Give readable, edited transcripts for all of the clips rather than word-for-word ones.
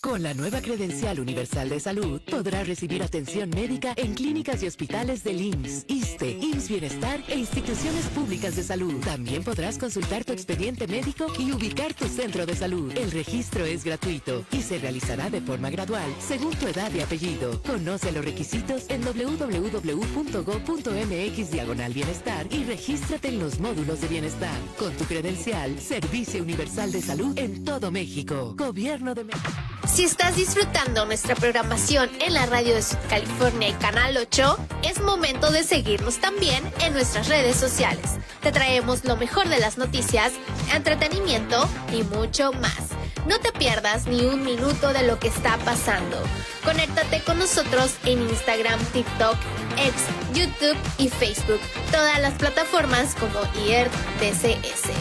Con la nueva Credencial Universal de Salud, podrás recibir atención médica en clínicas y hospitales del IMSS, ISSSTE, IMSS Bienestar e instituciones públicas de salud. También podrás consultar tu expediente médico y ubicar tu centro de salud. El registro es gratuito y se realizará de forma gradual según tu edad y apellido. Conoce los requisitos en www.go.mx/bienestar y regístrate en los módulos de bienestar. Con tu credencial, Servicio Universal de Salud en todo México. Gobierno de México. Si estás disfrutando nuestra programación en la radio de Subcalifornia y Canal 8, es momento de seguirnos también en nuestras redes sociales. Te traemos lo mejor de las noticias, entretenimiento y mucho más. No te pierdas ni un minuto de lo que está pasando. Conéctate con nosotros en Instagram, TikTok, X, YouTube y Facebook. Todas las plataformas como IERTDCS.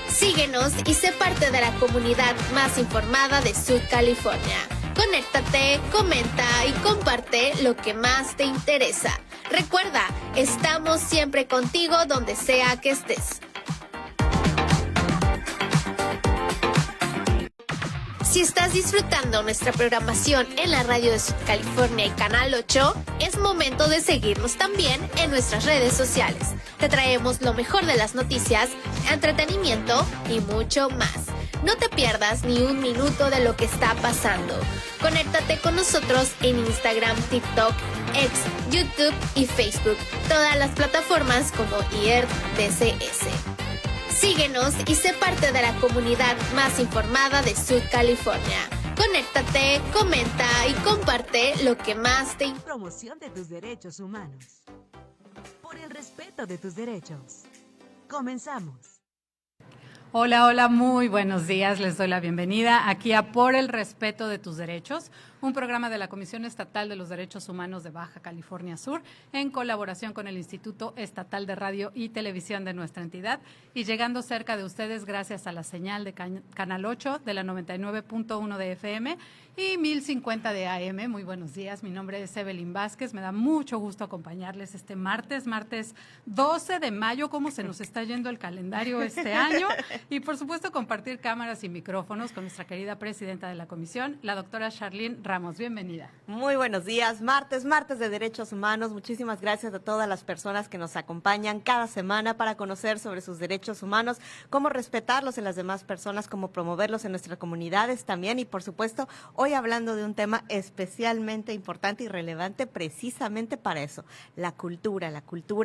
Síguenos y sé parte de la comunidad más informada de Subcalifornia. Conéctate, comenta y comparte lo que más te interesa. Recuerda, estamos siempre contigo donde sea que estés. Si estás disfrutando nuestra programación en la radio de Subcalifornia y Canal 8, es momento de seguirnos también en nuestras redes sociales. Te traemos lo mejor de las noticias, entretenimiento y mucho más. No te pierdas ni un minuto de lo que está pasando. Conéctate con nosotros en Instagram, TikTok, X, YouTube y Facebook. Todas las plataformas como IERTDCS. Síguenos y sé parte de la comunidad más informada de Subcalifornia. Conéctate, comenta y comparte lo que más te interesa. Promoción de tus derechos humanos. Por el respeto de tus derechos. Comenzamos. Hola, hola, muy buenos días. Les doy la bienvenida aquí a Por el Respeto de tus Derechos, un programa de la Comisión Estatal de los Derechos Humanos de Baja California Sur, en colaboración con el Instituto Estatal de Radio y Televisión de nuestra entidad, y llegando cerca de ustedes gracias a la señal de Canal 8 de la 99.1 de FM y 1050 de AM. Muy buenos días, mi nombre es Evelyn Vázquez, me da mucho gusto acompañarles este martes 12 de mayo, cómo se nos está yendo el calendario este año, y por supuesto compartir cámaras y micrófonos con nuestra querida presidenta de la comisión, la doctora Charlene Ramos. Bienvenida. Muy buenos días, martes de Derechos Humanos. Muchísimas gracias a todas las personas que nos acompañan cada semana para conocer sobre sus derechos humanos, cómo respetarlos en las demás personas, cómo promoverlos en nuestras comunidades también, y por supuesto hoy hablando de un tema especialmente importante y relevante precisamente para eso, la cultura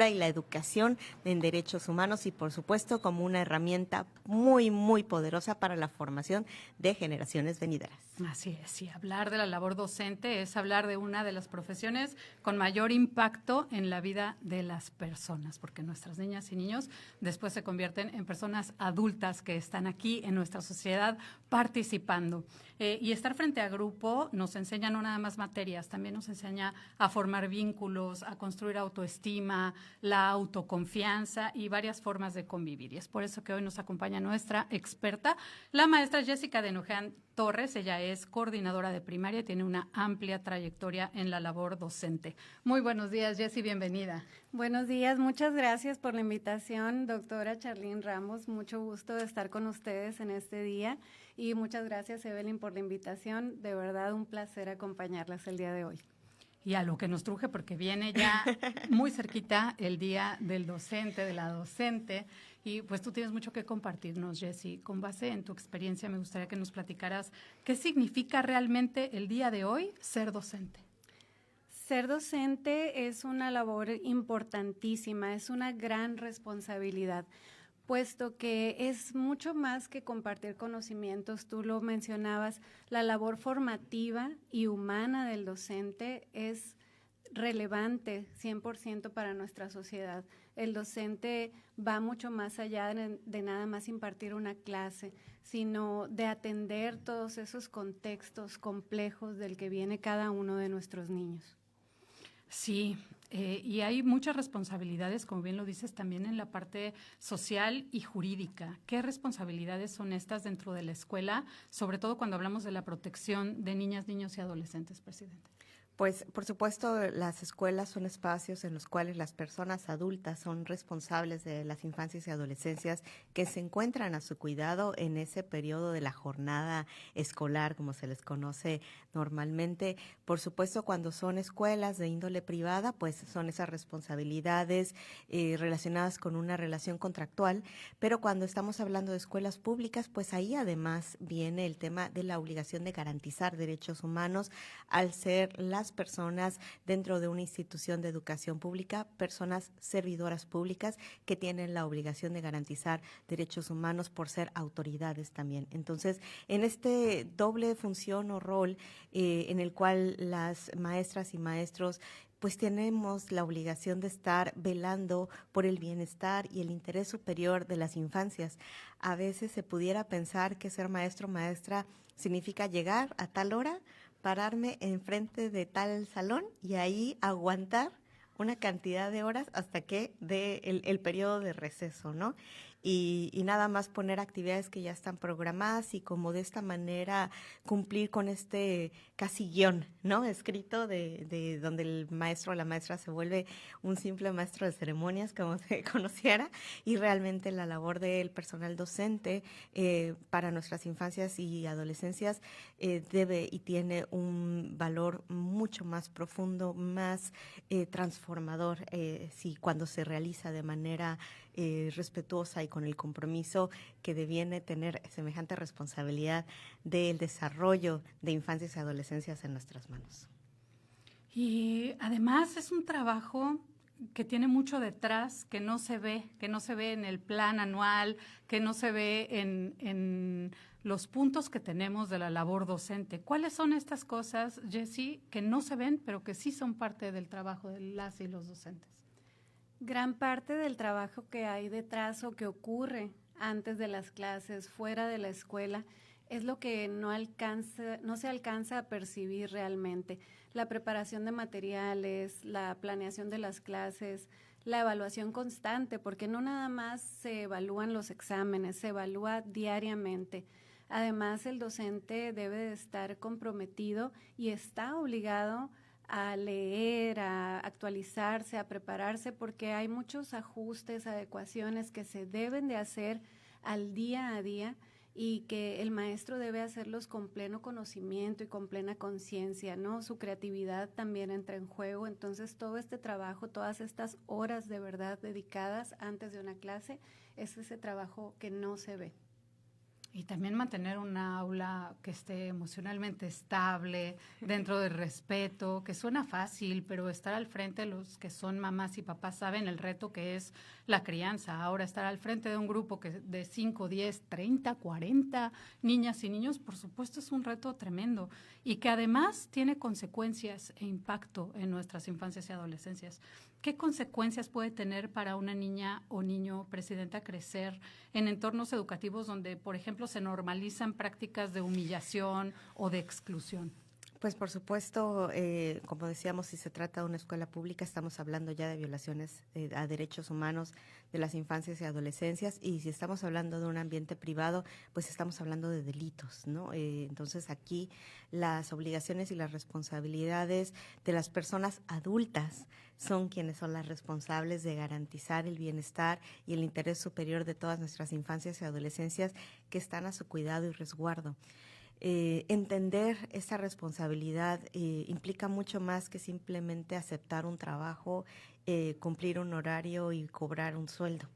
y la educación en derechos humanos, y por supuesto como una herramienta muy, muy poderosa para la formación de generaciones venideras. Así es, y hablar de la labor docente es hablar de una de las profesiones con mayor impacto en la vida de las personas, porque nuestras niñas y niños después se convierten en personas adultas que están aquí en nuestra sociedad participando. Y estar frente a grupo nos enseña no nada más materias, también nos enseña a formar vínculos, a construir autoestima, la autoconfianza y varias formas de convivir. Y es por eso que hoy nos acompaña nuestra experta, la maestra Jessica Denuján Torres. Ella es coordinadora de primaria y tiene una amplia trayectoria en la labor docente. Muy buenos días, Jessy, bienvenida. Buenos días, muchas gracias por la invitación, doctora Charlene Ramos. Mucho gusto de estar con ustedes en este día, y muchas gracias, Evelyn, por la invitación. De verdad, un placer acompañarlas el día de hoy. Y a lo que nos truje, porque viene ya muy cerquita el Día del Docente, de la Docente, y pues tú tienes mucho que compartirnos, Jessy. Con base en tu experiencia, me gustaría que nos platicaras qué significa realmente el día de hoy ser docente. Ser docente es una labor importantísima, es una gran responsabilidad, puesto que es mucho más que compartir conocimientos. Tú lo mencionabas, la labor formativa y humana del docente es relevante 100% para nuestra sociedad. El docente va mucho más allá de nada más impartir una clase, sino de atender todos esos contextos complejos del que viene cada uno de nuestros niños. Sí, y hay muchas responsabilidades, como bien lo dices, también en la parte social y jurídica. ¿Qué responsabilidades son estas dentro de la escuela, sobre todo cuando hablamos de la protección de niñas, niños y adolescentes, presidente? Pues, por supuesto, las escuelas son espacios en los cuales las personas adultas son responsables de las infancias y adolescencias que se encuentran a su cuidado en ese periodo de la jornada escolar, como se les conoce normalmente. Por supuesto, cuando son escuelas de índole privada, pues son esas responsabilidades relacionadas con una relación contractual, pero cuando estamos hablando de escuelas públicas, pues ahí además viene el tema de la obligación de garantizar derechos humanos al ser las personas dentro de una institución de educación pública, personas servidoras públicas que tienen la obligación de garantizar derechos humanos por ser autoridades también. Entonces, en este doble función o rol en el cual las maestras y maestros pues tenemos la obligación de estar velando por el bienestar y el interés superior de las infancias. A veces se pudiera pensar que ser maestro o maestra significa llegar a tal hora, pararme enfrente de tal salón y ahí aguantar una cantidad de horas hasta que dé el periodo de receso, ¿no? Y nada más poner actividades que ya están programadas y como de esta manera cumplir con este casi guión, ¿no? Escrito de donde el maestro o la maestra se vuelve un simple maestro de ceremonias, como se conociera, y realmente la labor del personal docente para nuestras infancias y adolescencias debe y tiene un valor mucho más profundo, más transformador, si cuando se realiza de manera respetuosa y con el compromiso que deviene tener semejante responsabilidad del desarrollo de infancias y adolescencias en nuestras manos. Y además es un trabajo que tiene mucho detrás, que no se ve en el plan anual, que no se ve en los puntos que tenemos de la labor docente. ¿Cuáles son estas cosas, Jessie, que no se ven, pero que sí son parte del trabajo de las y los docentes? Gran parte del trabajo que hay detrás o que ocurre antes de las clases, fuera de la escuela, es lo que no se alcanza a percibir realmente. La preparación de materiales, la planeación de las clases, la evaluación constante, porque no nada más se evalúan los exámenes, se evalúa diariamente. Además, el docente debe de estar comprometido y está obligado a leer, a actualizarse, a prepararse, porque hay muchos ajustes, adecuaciones que se deben de hacer al día a día y que el maestro debe hacerlos con pleno conocimiento y con plena conciencia, ¿no? Su creatividad también entra en juego. Entonces, todo este trabajo, todas estas horas de verdad dedicadas antes de una clase, es ese trabajo que no se ve. Y también mantener una aula que esté emocionalmente estable, dentro del respeto, que suena fácil, pero estar al frente, los que son mamás y papás saben el reto que es la crianza. Ahora estar al frente de un grupo de 5, 10, 30, 40 niñas y niños, por supuesto es un reto tremendo y que además tiene consecuencias e impacto en nuestras infancias y adolescencias. ¿Qué consecuencias puede tener para una niña o niño, Presidenta, crecer en entornos educativos donde, por ejemplo, se normalizan prácticas de humillación o de exclusión? Pues por supuesto, como decíamos, si se trata de una escuela pública, estamos hablando ya de violaciones a derechos humanos de las infancias y adolescencias, y si estamos hablando de un ambiente privado, pues estamos hablando de delitos, ¿no? Entonces aquí las obligaciones y las responsabilidades de las personas adultas son quienes son las responsables de garantizar el bienestar y el interés superior de todas nuestras infancias y adolescencias que están a su cuidado y resguardo. Entender esa responsabilidad implica mucho más que simplemente aceptar un trabajo, cumplir un horario y cobrar un sueldo.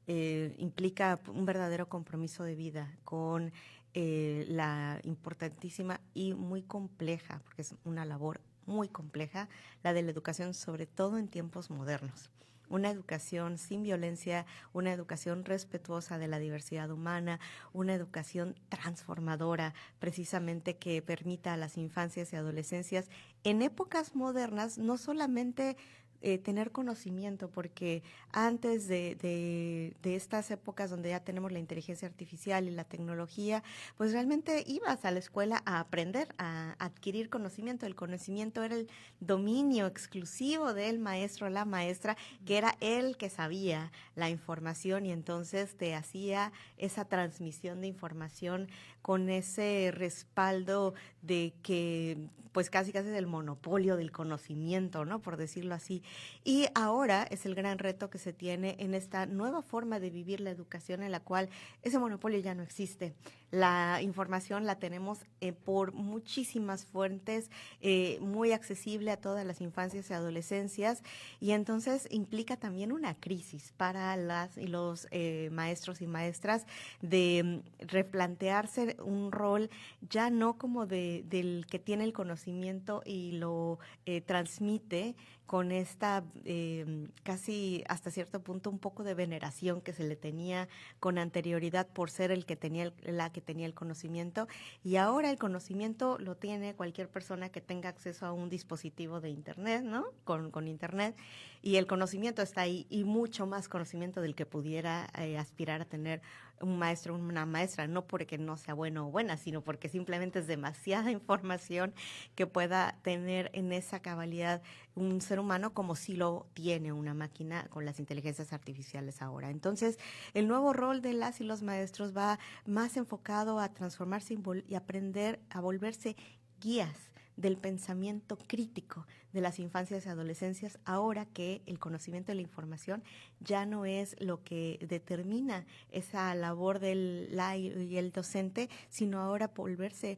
Implica un verdadero compromiso de vida con la importantísima y muy compleja, porque es una labor muy compleja, la de la educación, sobre todo en tiempos modernos. Una educación sin violencia, una educación respetuosa de la diversidad humana, una educación transformadora, precisamente que permita a las infancias y adolescencias en épocas modernas no solamente tener conocimiento, porque antes de estas épocas donde ya tenemos la inteligencia artificial y la tecnología, pues realmente ibas a la escuela a aprender, a adquirir conocimiento. El conocimiento era el dominio exclusivo del maestro o la maestra, que era él que sabía la información y entonces te hacía esa transmisión de información con ese respaldo de que pues casi del monopolio del conocimiento, ¿no? Por decirlo así. Y ahora es el gran reto que se tiene en esta nueva forma de vivir la educación en la cual ese monopolio ya no existe. La información la tenemos por muchísimas fuentes, muy accesible a todas las infancias y adolescencias, y entonces implica también una crisis para las y los maestros y maestras de replantearse un rol ya no como del que tiene el conocimiento y lo transmite con esta casi hasta cierto punto un poco de veneración que se le tenía con anterioridad por ser el que tenía la que tenía el conocimiento, y ahora el conocimiento lo tiene cualquier persona que tenga acceso a un dispositivo de internet, ¿no? Con internet, y el conocimiento está ahí, y mucho más conocimiento del que pudiera aspirar a tener un maestro o una maestra, no porque no sea bueno o buena, sino porque simplemente es demasiada información que pueda tener en esa cabalidad un ser humano como si lo tiene una máquina con las inteligencias artificiales ahora. Entonces, el nuevo rol de las y los maestros va más enfocado a transformarse y aprender a volverse guías del pensamiento crítico de las infancias y adolescencias, ahora que el conocimiento de la información ya no es lo que determina esa labor del y el docente, sino ahora volverse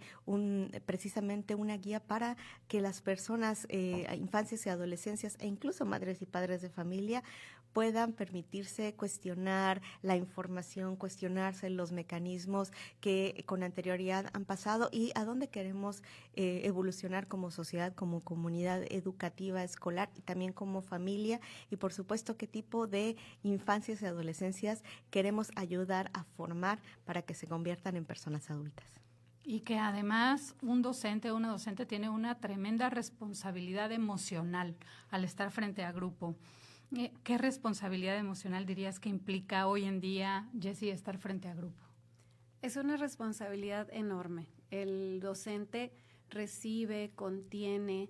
precisamente una guía para que las personas, infancias y adolescencias, e incluso madres y padres de familia, puedan permitirse cuestionar la información, cuestionarse los mecanismos que con anterioridad han pasado y a dónde queremos evolucionar como sociedad, como comunidad educativa escolar y también como familia, y por supuesto qué tipo de infancias y adolescencias queremos ayudar a formar para que se conviertan en personas adultas. Y que además un docente o una docente tiene una tremenda responsabilidad emocional al estar frente a grupo. ¿Qué responsabilidad emocional dirías que implica hoy en día, Jessie, estar frente a grupo? Es una responsabilidad enorme. El docente recibe, contiene,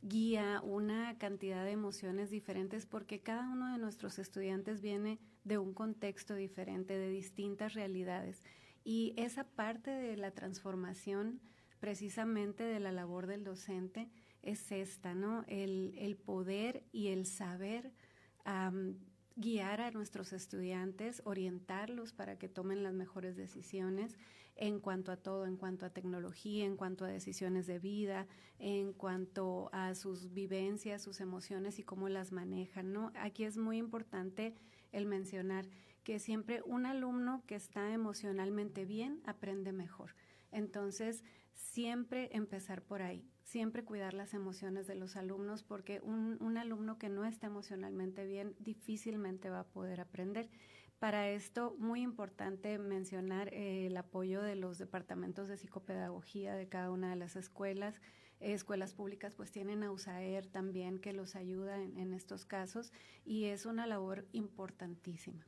guía una cantidad de emociones diferentes porque cada uno de nuestros estudiantes viene de un contexto diferente, de distintas realidades. Y esa parte de la transformación precisamente de la labor del docente es esta, ¿no? El poder y el saber guiar a nuestros estudiantes, orientarlos para que tomen las mejores decisiones en cuanto a todo, en cuanto a tecnología, en cuanto a decisiones de vida, en cuanto a sus vivencias, sus emociones y cómo las manejan, ¿no? Aquí es muy importante el mencionar que siempre un alumno que está emocionalmente bien aprende mejor. Entonces, siempre empezar por ahí, siempre cuidar las emociones de los alumnos, porque un alumno que no está emocionalmente bien difícilmente va a poder aprender. Para esto, muy importante mencionar el apoyo de los departamentos de psicopedagogía de cada una de las escuelas. Escuelas públicas pues tienen a USAER también que los ayuda en estos casos y es una labor importantísima.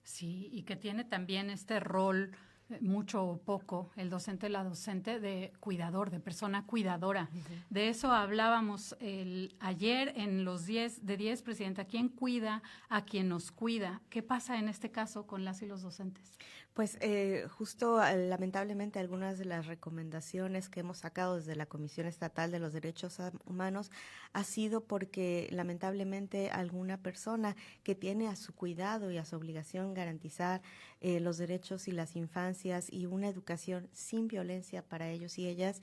Sí, y que tiene también este rol, mucho o poco, el docente, la docente, de cuidador, de persona cuidadora. Uh-huh. De eso hablábamos ayer en los 10 de 10, Presidenta. ¿Quién cuida a quien nos cuida? ¿Qué pasa en este caso con las y los docentes? Pues justo lamentablemente algunas de las recomendaciones que hemos sacado desde la Comisión Estatal de los Derechos Humanos ha sido porque lamentablemente alguna persona que tiene a su cuidado y a su obligación garantizar los derechos y las infancias y una educación sin violencia para ellos y ellas,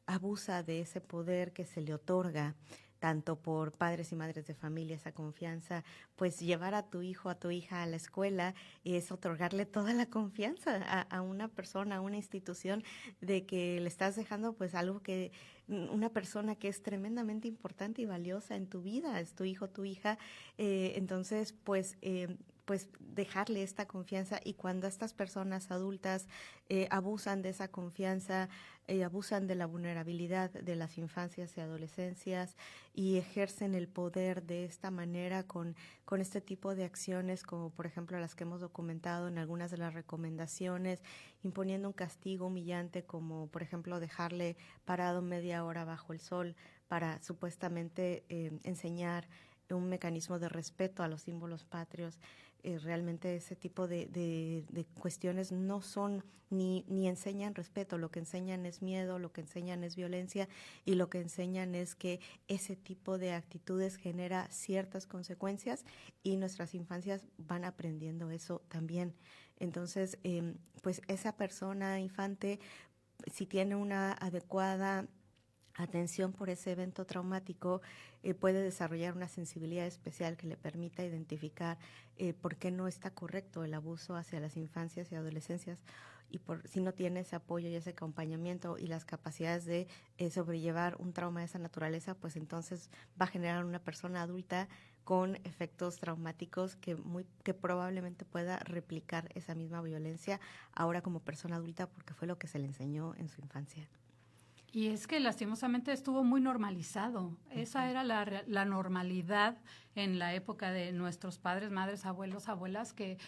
abusa de ese poder que se le otorga tanto por padres y madres de familia, esa confianza, pues llevar a tu hijo, a tu hija a la escuela es otorgarle toda la confianza a una persona, a una institución, de que le estás dejando pues algo que, una persona que es tremendamente importante y valiosa en tu vida, es tu hijo, tu hija, entonces pues pues dejarle esta confianza, y cuando estas personas adultas abusan de esa confianza, abusan de la vulnerabilidad de las infancias y adolescencias y ejercen el poder de esta manera con este tipo de acciones, como por ejemplo las que hemos documentado en algunas de las recomendaciones, imponiendo un castigo humillante como por ejemplo dejarle parado media hora bajo el sol para supuestamente enseñar un mecanismo de respeto a los símbolos patrios. Realmente ese tipo de cuestiones no son ni enseñan respeto, lo que enseñan es miedo, lo que enseñan es violencia, y lo que enseñan es que ese tipo de actitudes genera ciertas consecuencias y nuestras infancias van aprendiendo eso también. Entonces, pues esa persona infante, si tiene una adecuada atención por ese evento traumático, puede desarrollar una sensibilidad especial que le permita identificar por qué no está correcto el abuso hacia las infancias y adolescencias, y si no tiene ese apoyo y ese acompañamiento y las capacidades de sobrellevar un trauma de esa naturaleza, pues entonces va a generar una persona adulta con efectos traumáticos que probablemente pueda replicar esa misma violencia ahora como persona adulta, porque fue lo que se le enseñó en su infancia. Y es que lastimosamente estuvo muy normalizado. Esa era la normalidad en la época de nuestros padres, madres, abuelos, abuelas, que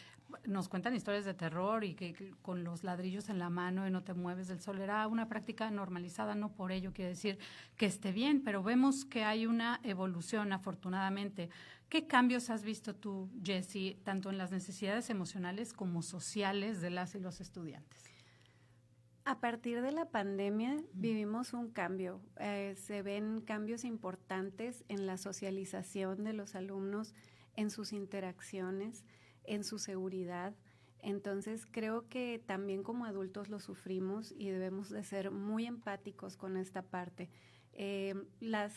nos cuentan historias de terror y que con los ladrillos en la mano y no te mueves del sol. Era una práctica normalizada, no por ello quiere decir que esté bien, pero vemos que hay una evolución, afortunadamente. ¿Qué cambios has visto tú, Jessie, tanto en las necesidades emocionales como sociales de las y los estudiantes? A partir de la pandemia vivimos un cambio. Se ven cambios importantes en la socialización de los alumnos, en sus interacciones, en su seguridad. Entonces creo que también como adultos lo sufrimos y debemos de ser muy empáticos con esta parte. Los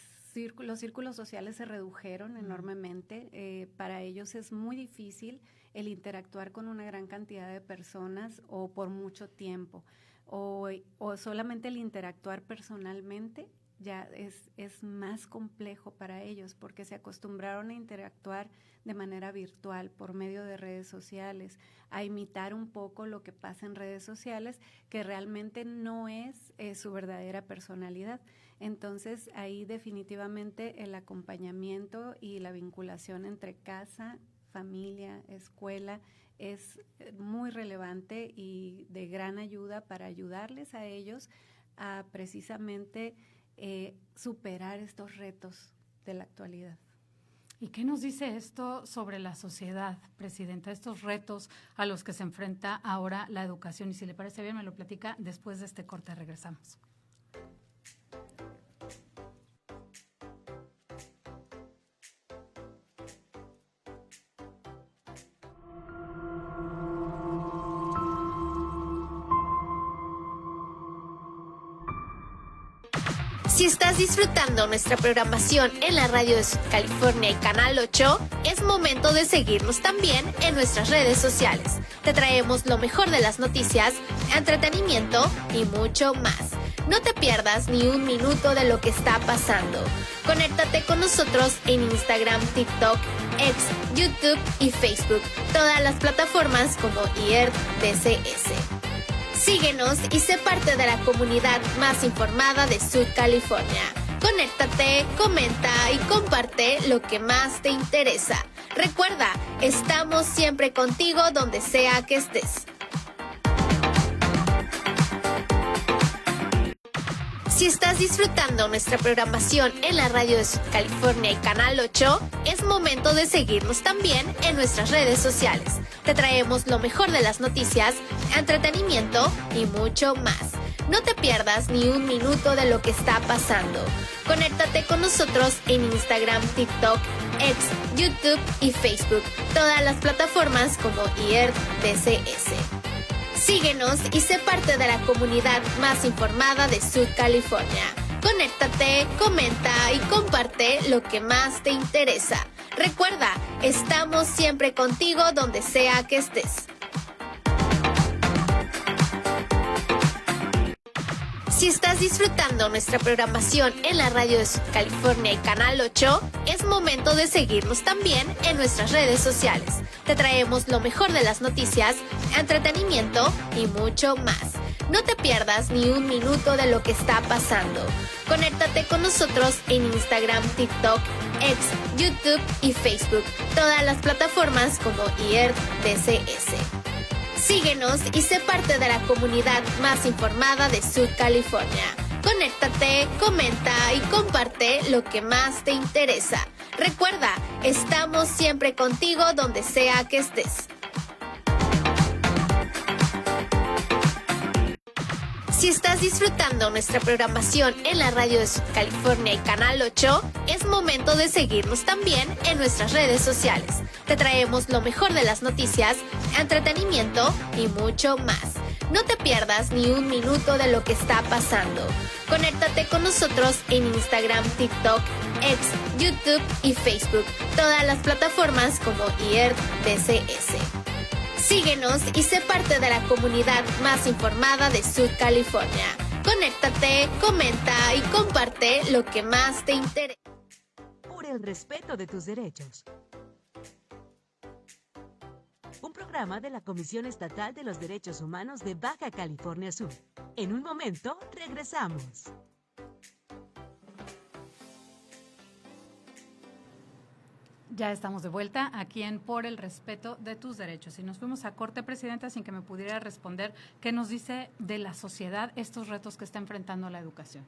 círculos sociales se redujeron enormemente. Para ellos es muy difícil el interactuar con una gran cantidad de personas o por mucho tiempo. O solamente el interactuar personalmente ya es más complejo para ellos, porque se acostumbraron a interactuar de manera virtual por medio de redes sociales, a imitar un poco lo que pasa en redes sociales, que realmente no es su verdadera personalidad. Entonces ahí definitivamente el acompañamiento y la vinculación entre casa, familia, escuela es muy relevante y de gran ayuda para ayudarles a ellos a precisamente superar estos retos de la actualidad. ¿Y qué nos dice esto sobre la sociedad, Presidenta, estos retos a los que se enfrenta ahora la educación? Y si le parece bien, me lo platica después de este corte. Regresamos. Si estás disfrutando nuestra programación en la radio de California y Canal 8, es momento de seguirnos también en nuestras redes sociales. Te traemos lo mejor de las noticias, entretenimiento y mucho más. No te pierdas ni un minuto de lo que está pasando. Conéctate con nosotros en Instagram, TikTok, X, YouTube y Facebook. Todas las plataformas como IERDCS. Síguenos y sé parte de la comunidad más informada de Sud California. Conéctate, comenta y comparte lo que más te interesa. Recuerda, estamos siempre contigo donde sea que estés. Si estás disfrutando nuestra programación en la radio de Sud California y Canal 8, es momento de seguirnos también en nuestras redes sociales. Te traemos lo mejor de las noticias, entretenimiento y mucho más. No te pierdas ni un minuto de lo que está pasando. Conéctate con nosotros en Instagram, TikTok, X, YouTube y Facebook. Todas las plataformas como IERDCS. Síguenos y sé parte de la comunidad más informada de Sud California. Conéctate, comenta y comparte lo que más te interesa. Recuerda, estamos siempre contigo donde sea que estés. Si estás disfrutando nuestra programación en la radio de Subcalifornia y Canal 8, es momento de seguirnos también en nuestras redes sociales. Te traemos lo mejor de las noticias, entretenimiento y mucho más. No te pierdas ni un minuto de lo que está pasando. Conéctate con nosotros en Instagram, TikTok, X, YouTube y Facebook. Todas las plataformas como IERTDCS. Síguenos y sé parte de la comunidad más informada de Subcalifornia. Conéctate, comenta y comparte lo que más te interesa. Recuerda, estamos siempre contigo donde sea que estés. Si estás disfrutando nuestra programación en la radio de Subcalifornia y Canal 8, es momento de seguirnos también en nuestras redes sociales. Te traemos lo mejor de las noticias, entretenimiento y mucho más. No te pierdas ni un minuto de lo que está pasando. Conéctate con nosotros en Instagram, TikTok, X, YouTube y Facebook. Todas las plataformas como IERTDCS. Síguenos y sé parte de la comunidad más informada de Subcalifornia. Conéctate, comenta y comparte lo que más te interesa. Por el respeto de tus derechos. Un programa de la Comisión Estatal de los Derechos Humanos de Baja California Sur. En un momento, regresamos. Ya estamos de vuelta aquí en Por el Respeto de tus Derechos. Y nos fuimos a corte, Presidenta, sin que me pudiera responder qué nos dice de la sociedad estos retos que está enfrentando la educación.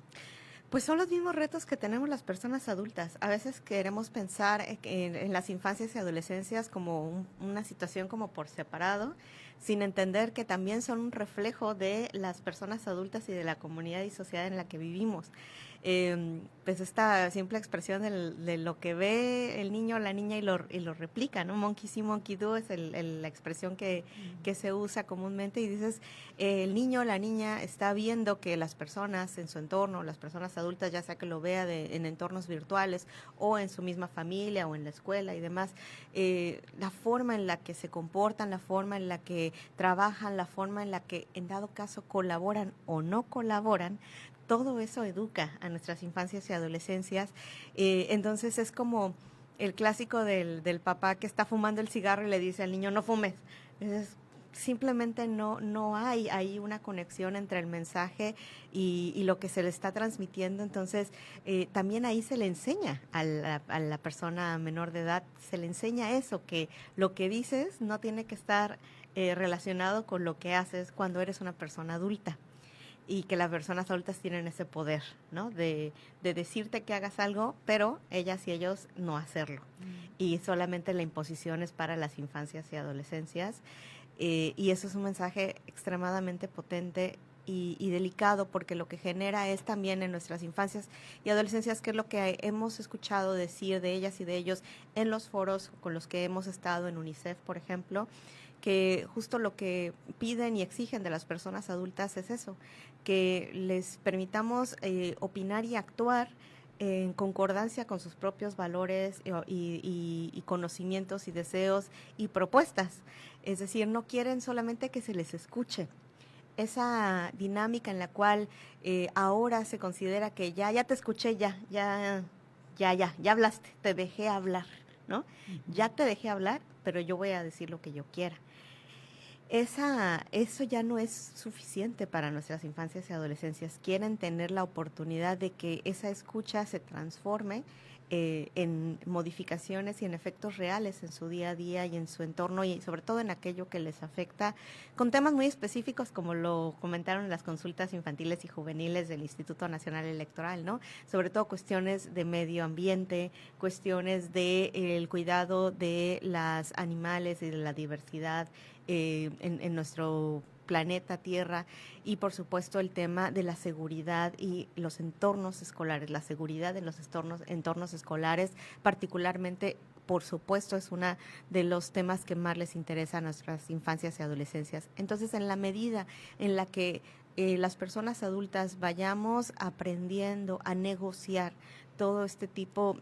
Pues son los mismos retos que tenemos las personas adultas. A veces queremos pensar en las infancias y adolescencias como una situación como por separado, sin entender que también son un reflejo de las personas adultas y de la comunidad y sociedad en la que vivimos. Pues esta simple expresión de lo que ve el niño o la niña y lo replica, ¿no? Monkey see, monkey do es la expresión que se usa comúnmente, y dices, el niño o la niña está viendo que las personas en su entorno, las personas adultas, ya sea que lo vea en entornos virtuales o en su misma familia o en la escuela y demás, la forma en la que se comportan, la forma en la que trabajan, la forma en la que en dado caso colaboran o no colaboran, todo eso educa a nuestras infancias y adolescencias. Entonces es como el clásico del papá que está fumando el cigarro y le dice al niño, no fumes. Entonces, simplemente no hay ahí una conexión entre el mensaje y lo que se le está transmitiendo. Entonces, también ahí se le enseña a la persona menor de edad, se le enseña eso, que lo que dices no tiene que estar relacionado con lo que haces cuando eres una persona adulta. Y que las personas adultas tienen ese poder, ¿no? De decirte que hagas algo, pero ellas y ellos no hacerlo. Y solamente la imposición es para las infancias y adolescencias. Y eso es un mensaje extremadamente potente y delicado, porque lo que genera es también en nuestras infancias y adolescencias, que es lo que hemos escuchado decir de ellas y de ellos en los foros con los que hemos estado en UNICEF, por ejemplo, que justo lo que piden y exigen de las personas adultas es eso, que les permitamos opinar y actuar en concordancia con sus propios valores y conocimientos y deseos y propuestas. Es decir, no quieren solamente que se les escuche. Esa dinámica en la cual ahora se considera que ya te escuché, ya hablaste, te dejé hablar, ¿no? Ya te dejé hablar, pero yo voy a decir lo que yo quiera. Eso ya no es suficiente para nuestras infancias y adolescencias. Quieren tener la oportunidad de que esa escucha se transforme en modificaciones y en efectos reales en su día a día y en su entorno, y sobre todo en aquello que les afecta, con temas muy específicos como lo comentaron en las consultas infantiles y juveniles del Instituto Nacional Electoral, ¿no? Sobre todo cuestiones de medio ambiente, cuestiones de el cuidado de los animales y de la diversidad en nuestro planeta Tierra, y por supuesto el tema de la seguridad y los entornos escolares, la seguridad en los entornos escolares particularmente, por supuesto, es uno de los temas que más les interesa a nuestras infancias y adolescencias. Entonces, en la medida en la que las personas adultas vayamos aprendiendo a negociar todo este tipo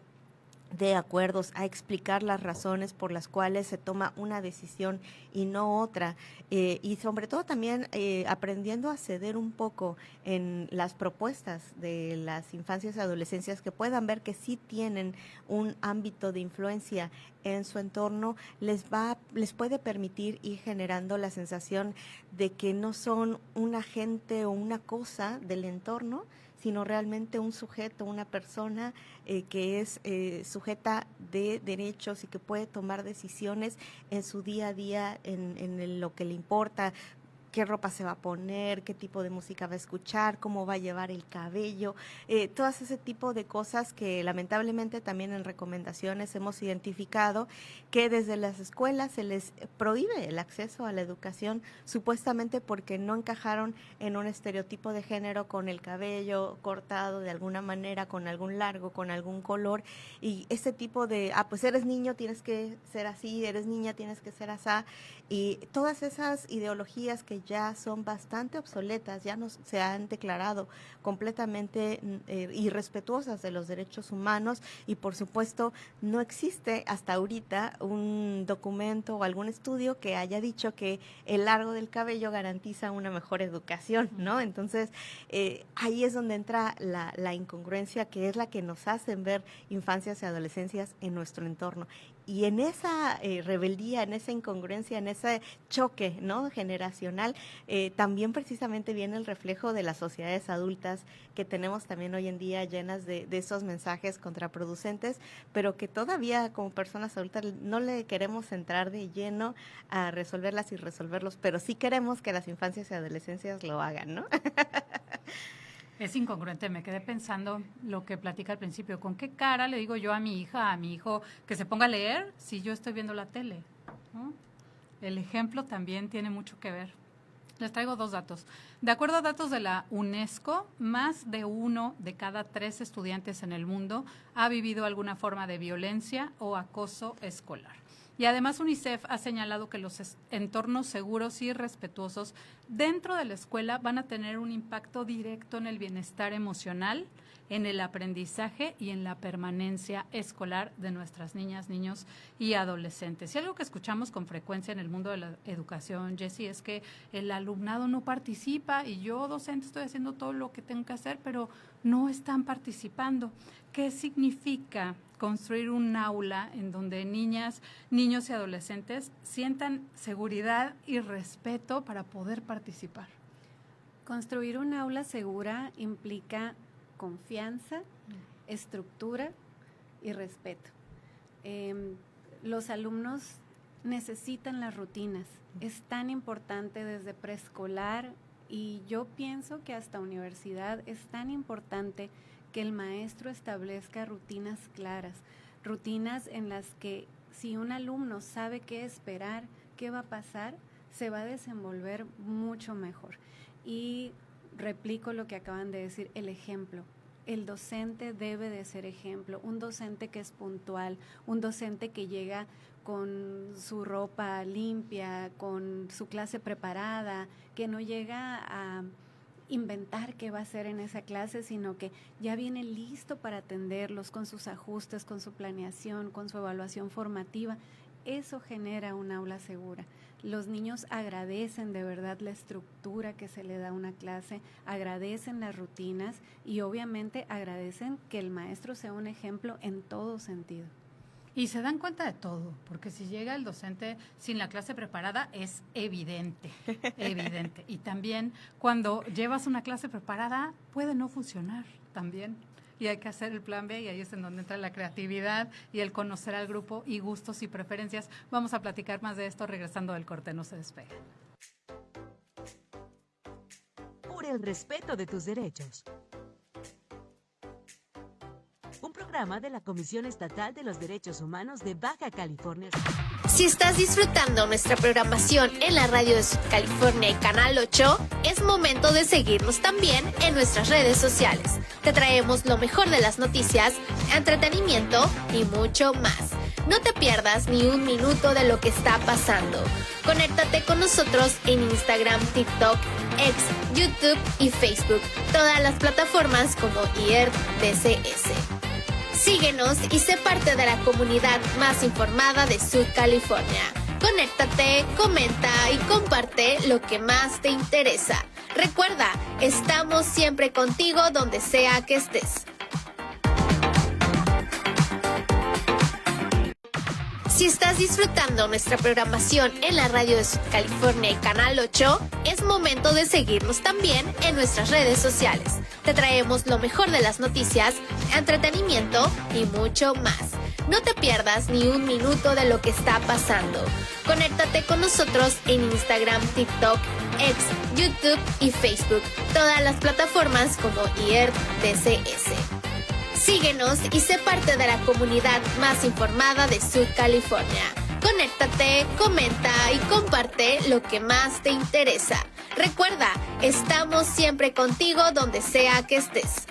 de acuerdos, a explicar las razones por las cuales se toma una decisión y no otra, y sobre todo también aprendiendo a ceder un poco en las propuestas de las infancias y adolescencias que puedan ver que sí tienen un ámbito de influencia en su entorno, les puede permitir ir generando la sensación de que no son un agente o una cosa del entorno, sino realmente un sujeto, una persona que es sujeta de derechos y que puede tomar decisiones en su día a día, en lo que le importa, qué ropa se va a poner, qué tipo de música va a escuchar, cómo va a llevar el cabello, todas ese tipo de cosas que lamentablemente también en recomendaciones hemos identificado que desde las escuelas se les prohíbe el acceso a la educación supuestamente porque no encajaron en un estereotipo de género con el cabello cortado de alguna manera, con algún largo, con algún color, y ese tipo de, pues eres niño, tienes que ser así, eres niña, tienes que ser asá, y todas esas ideologías que ya son bastante obsoletas, ya no se han declarado completamente irrespetuosas de los derechos humanos, y por supuesto no existe hasta ahorita un documento o algún estudio que haya dicho que el largo del cabello garantiza una mejor educación, ¿no? Entonces ahí es donde entra la incongruencia, que es la que nos hacen ver infancias y adolescencias en nuestro entorno. Y en esa rebeldía, en esa incongruencia, en ese choque, ¿no?, generacional, también precisamente viene el reflejo de las sociedades adultas que tenemos también hoy en día, llenas de esos mensajes contraproducentes, pero que todavía como personas adultas no le queremos entrar de lleno a resolverlas y resolverlos, pero sí queremos que las infancias y adolescencias lo hagan, ¿no? Es incongruente, me quedé pensando lo que platica al principio. ¿Con qué cara le digo yo a mi hija, a mi hijo, que se ponga a leer si yo estoy viendo la tele? ¿No? El ejemplo también tiene mucho que ver. Les traigo 2 datos. De acuerdo a datos de la UNESCO, más de 1 de cada 3 estudiantes en el mundo ha vivido alguna forma de violencia o acoso escolar. Y además UNICEF ha señalado que los entornos seguros y respetuosos dentro de la escuela van a tener un impacto directo en el bienestar emocional, en el aprendizaje y en la permanencia escolar de nuestras niñas, niños y adolescentes. Y algo que escuchamos con frecuencia en el mundo de la educación, Jessie, es que el alumnado no participa y yo, docente, estoy haciendo todo lo que tengo que hacer, pero no están participando. ¿Qué significa construir un aula en donde niñas, niños y adolescentes sientan seguridad y respeto para poder participar? Construir un aula segura implica confianza, estructura y respeto. Los alumnos necesitan las rutinas. Es tan importante desde preescolar y yo pienso que hasta universidad es tan importante que el maestro establezca rutinas claras, rutinas en las que si un alumno sabe qué esperar, qué va a pasar, se va a desenvolver mucho mejor. Y replico lo que acaban de decir, el ejemplo. El docente debe de ser ejemplo, un docente que es puntual, un docente que llega con su ropa limpia, con su clase preparada, que no llega a inventar qué va a hacer en esa clase, sino que ya viene listo para atenderlos con sus ajustes, con su planeación, con su evaluación formativa. Eso genera un aula segura. Los niños agradecen de verdad la estructura que se le da a una clase, agradecen las rutinas y obviamente agradecen que el maestro sea un ejemplo en todo sentido. Y se dan cuenta de todo, porque si llega el docente sin la clase preparada es evidente, evidente. Y también cuando llevas una clase preparada puede no funcionar también. Y hay que hacer el plan B y ahí es en donde entra la creatividad y el conocer al grupo y gustos y preferencias. Vamos a platicar más de esto regresando del corte, no se despeguen. Por el respeto de tus derechos. Un programa de la Comisión Estatal de los Derechos Humanos de Baja California. Si estás disfrutando nuestra programación en la radio de California y Canal 8, es momento de seguirnos también en nuestras redes sociales. Te traemos lo mejor de las noticias, entretenimiento y mucho más. No te pierdas ni un minuto de lo que está pasando. Conéctate con nosotros en Instagram, TikTok, X, YouTube y Facebook. Todas las plataformas como IERDCS. Síguenos y sé parte de la comunidad más informada de Sud California. Conéctate, comenta y comparte lo que más te interesa. Recuerda, estamos siempre contigo donde sea que estés. Si estás disfrutando nuestra programación en la radio de Sud California y Canal 8, es momento de seguirnos también en nuestras redes sociales. Te traemos lo mejor de las noticias, entretenimiento y mucho más. No te pierdas ni un minuto de lo que está pasando. Conéctate con nosotros en Instagram, TikTok, X, YouTube y Facebook. Todas las plataformas como IERTDCS. Síguenos y sé parte de la comunidad más informada de Sud California. Conéctate, comenta y comparte lo que más te interesa. Recuerda, estamos siempre contigo donde sea que estés.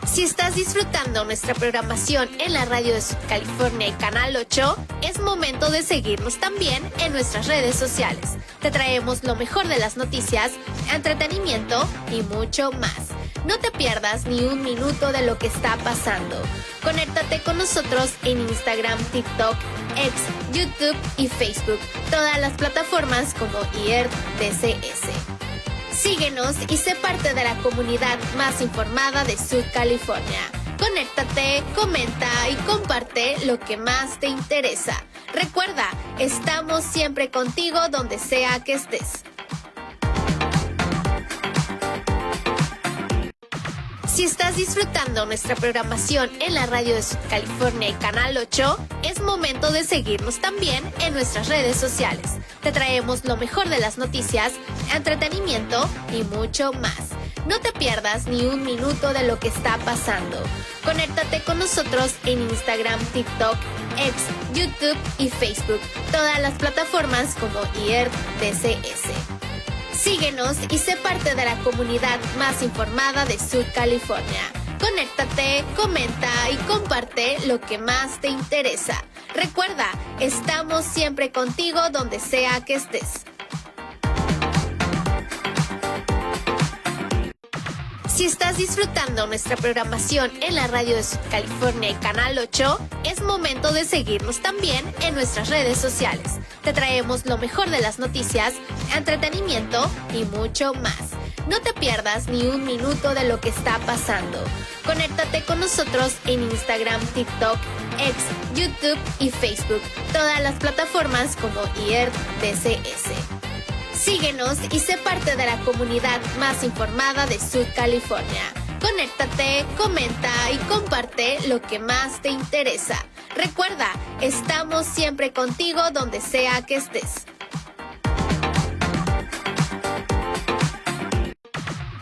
Si estás disfrutando nuestra programación en la radio de Sud California y Canal 8, es momento de seguirnos también en nuestras redes sociales. Te traemos lo mejor de las noticias, entretenimiento y mucho más. No te pierdas ni un minuto de lo que está pasando. Conéctate con nosotros en Instagram, TikTok, X, YouTube y Facebook. Todas las plataformas como IERTDCS. Síguenos y sé parte de la comunidad más informada de Sud California. Conéctate, comenta y comparte lo que más te interesa. Recuerda, estamos siempre contigo donde sea que estés. Si estás disfrutando nuestra programación en la radio de Sud California y Canal 8, es momento de seguirnos también en nuestras redes sociales. Te traemos lo mejor de las noticias, entretenimiento y mucho más. No te pierdas ni un minuto de lo que está pasando. Conéctate con nosotros en Instagram, TikTok, X, YouTube y Facebook. Todas las plataformas como IERTDCS. Síguenos y sé parte de la comunidad más informada de Sud California. Conéctate, comenta y comparte lo que más te interesa. Recuerda, estamos siempre contigo donde sea que estés. Si estás disfrutando nuestra programación en la radio de Sud California y Canal 8, es momento de seguirnos también en nuestras redes sociales. Te traemos lo mejor de las noticias, entretenimiento y mucho más. No te pierdas ni un minuto de lo que está pasando. Conéctate con nosotros en Instagram, TikTok, X, YouTube y Facebook. Todas las plataformas como IERTDCS. Síguenos y sé parte de la comunidad más informada de Sud California. Conéctate, comenta y comparte lo que más te interesa. Recuerda, estamos siempre contigo donde sea que estés.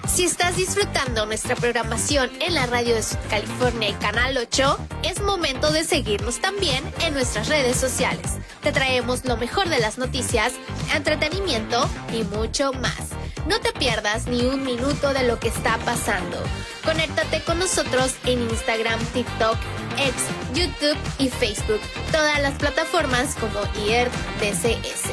Si estás disfrutando nuestra programación en la radio de Sud California y Canal 8, es momento de seguirnos también en nuestras redes sociales. Te traemos lo mejor de las noticias, entretenimiento y mucho más. No te pierdas ni un minuto de lo que está pasando. Conéctate con nosotros en Instagram, TikTok, X, YouTube y Facebook. Todas las plataformas como IERTDCS.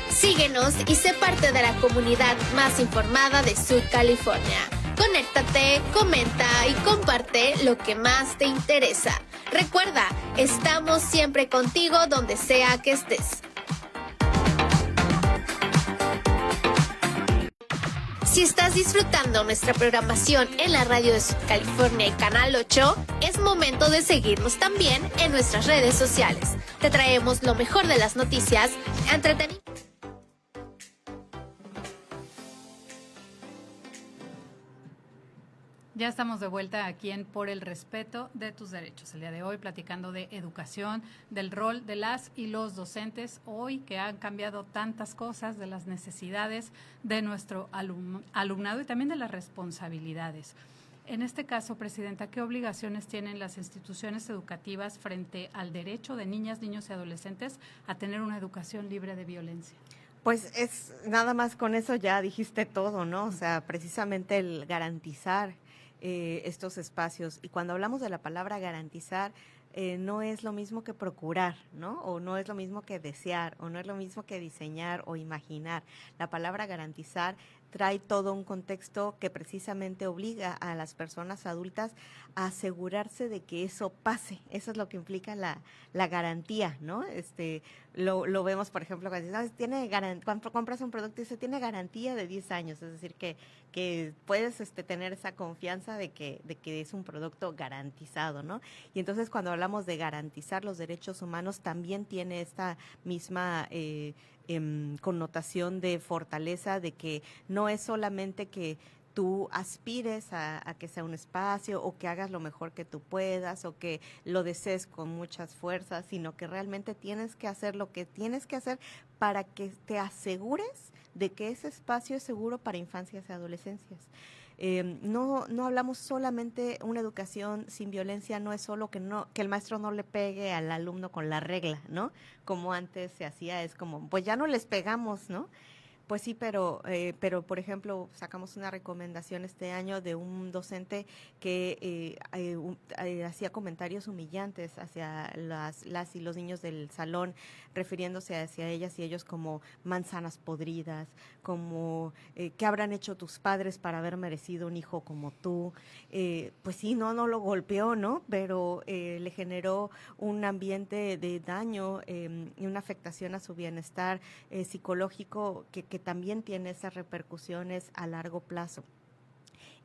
Síguenos y sé parte de la comunidad más informada de Sud California. Conéctate, comenta y comparte lo que más te interesa. Recuerda, estamos siempre contigo donde sea que estés. Si estás disfrutando nuestra programación en la radio de Sud California y Canal 8, es momento de seguirnos también en nuestras redes sociales. Te traemos lo mejor de las noticias, entretenimiento. Ya estamos de vuelta aquí en Por el Respeto de tus Derechos. El día de hoy platicando de educación, del rol de las y los docentes, hoy que han cambiado tantas cosas, de las necesidades de nuestro alumnado y también de las responsabilidades. En este caso, Presidenta, ¿qué obligaciones tienen las instituciones educativas frente al derecho de niñas, niños y adolescentes a tener una educación libre de violencia? Pues es nada más con eso ya dijiste todo, ¿no? O sea, precisamente el garantizar estos espacios. Y cuando hablamos de la palabra garantizar, no es lo mismo que procurar, ¿no? O no es lo mismo que desear, o no es lo mismo que diseñar o imaginar. La palabra garantizar trae todo un contexto que precisamente obliga a las personas adultas a asegurarse de que eso pase. Eso es lo que implica la garantía, ¿no? Lo vemos, por ejemplo, cuando cuando compras un producto y dice, tiene garantía de 10 años, es decir, que puedes tener esa confianza de que es un producto garantizado, ¿no? Y entonces cuando hablamos de garantizar los derechos humanos, también tiene esta misma connotación de fortaleza, de que no es solamente que tú aspires a que sea un espacio o que hagas lo mejor que tú puedas o que lo desees con muchas fuerzas, sino que realmente tienes que hacer lo que tienes que hacer para que te asegures de que ese espacio es seguro para infancias y adolescencias. No hablamos solamente una educación sin violencia, no es solo que el maestro no le pegue al alumno con la regla, ¿no? Como antes se hacía, es como, pues ya no les pegamos, ¿no? Pues sí, pero por ejemplo, sacamos una recomendación este año de un docente que hacía comentarios humillantes hacia las y los niños del salón, refiriéndose hacia ellas y ellos como manzanas podridas, como ¿qué habrán hecho tus padres para haber merecido un hijo como tú? Pues sí, no lo golpeó, ¿no? Pero le generó un ambiente de daño y una afectación a su bienestar psicológico que también tiene esas repercusiones a largo plazo.